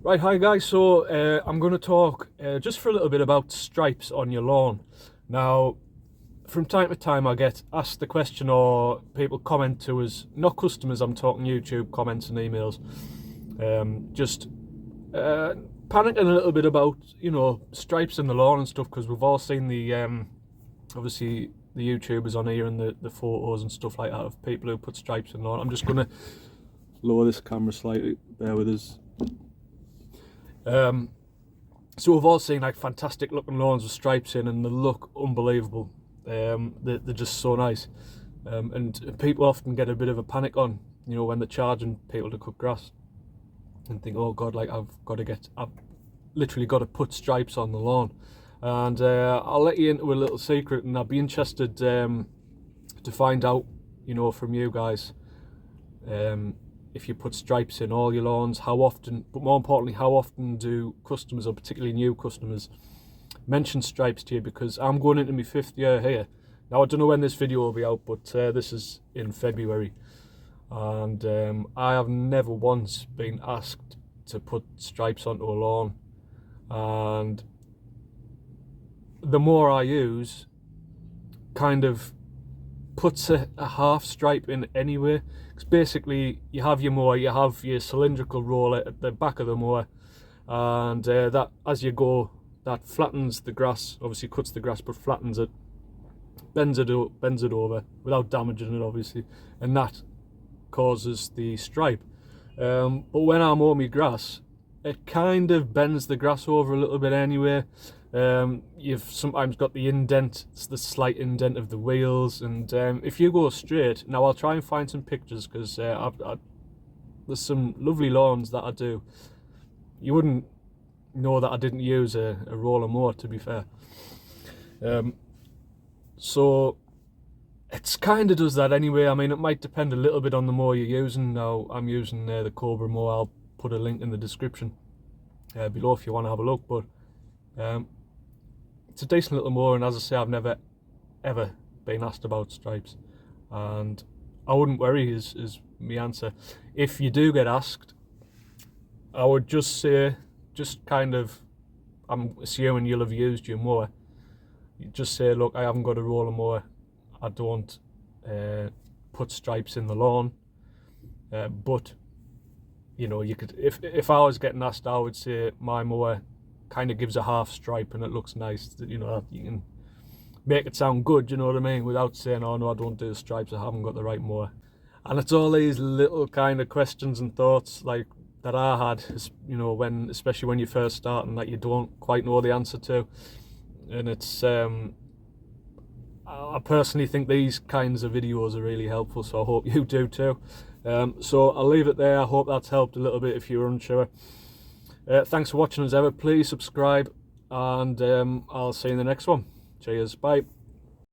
Right, hi guys, so I'm going to talk just for a little bit about stripes on your lawn. Now, from time to time I get asked the question, or people comment to us, not customers, I'm talking YouTube comments and emails, just panicking a little bit about, stripes in the lawn and stuff, because we've all seen the, obviously the YouTubers on here and the photos and stuff like that of people who put stripes in the lawn. I'm just going to lower this camera slightly, bear with us. So we've all seen like fantastic looking lawns with stripes in, and they look unbelievable. They're just so nice, and people often get a bit of a panic on, when they're charging people to cut grass, and think, oh god, like I've literally got to put stripes on the lawn. And I'll let you into a little secret, and I'd be interested to find out, from you guys, if you put stripes in all your lawns, how often, but more importantly, how often do customers, or particularly new customers, mention stripes to you? Because I'm going into my 5th year here. Now, I don't know when this video will be out, but this is in February, and I have never once been asked to put stripes onto a lawn. And the more I use, kind of puts a half stripe in anyway. Because basically you have your mower, you have your cylindrical roller at the back of the mower, and that, as you go, that flattens the grass, obviously cuts the grass but flattens it, bends it over without damaging it obviously, and that causes the stripe. But when I mow my grass, it kind of bends the grass over a little bit anyway. You've sometimes got the indent, the slight indent of the wheels, and if you go straight, now I'll try and find some pictures, because there's some lovely lawns that I do. You wouldn't know that I didn't use a roller mower, to be fair. So it's kind of does that anyway. I mean, it might depend a little bit on the mower you're using. Now I'm using the Cobra mower. I'll put a link in the description below if you want to have a look, but it's a decent little mower, and as I say, I've never ever been asked about stripes, and I wouldn't worry is my answer. If you do get asked, I would just say, I'm assuming you'll have used your mower, you just say, look, I haven't got a roller mower, I don't put stripes in the lawn, but you could, if I was getting asked, I would say my mower kind of gives a half stripe and it looks nice. You can make it sound good, you know what I mean, without saying, oh no, I don't do stripes, I haven't got the right mower. And it's all these little kind of questions and thoughts like that I had, especially when you first start, and that you don't quite know the answer to. And it's I personally think these kinds of videos are really helpful, so I hope you do too. So I'll leave it there. I hope that's helped a little bit if you're unsure. Thanks for watching as ever. Please subscribe, and I'll see you in the next one. Cheers, bye.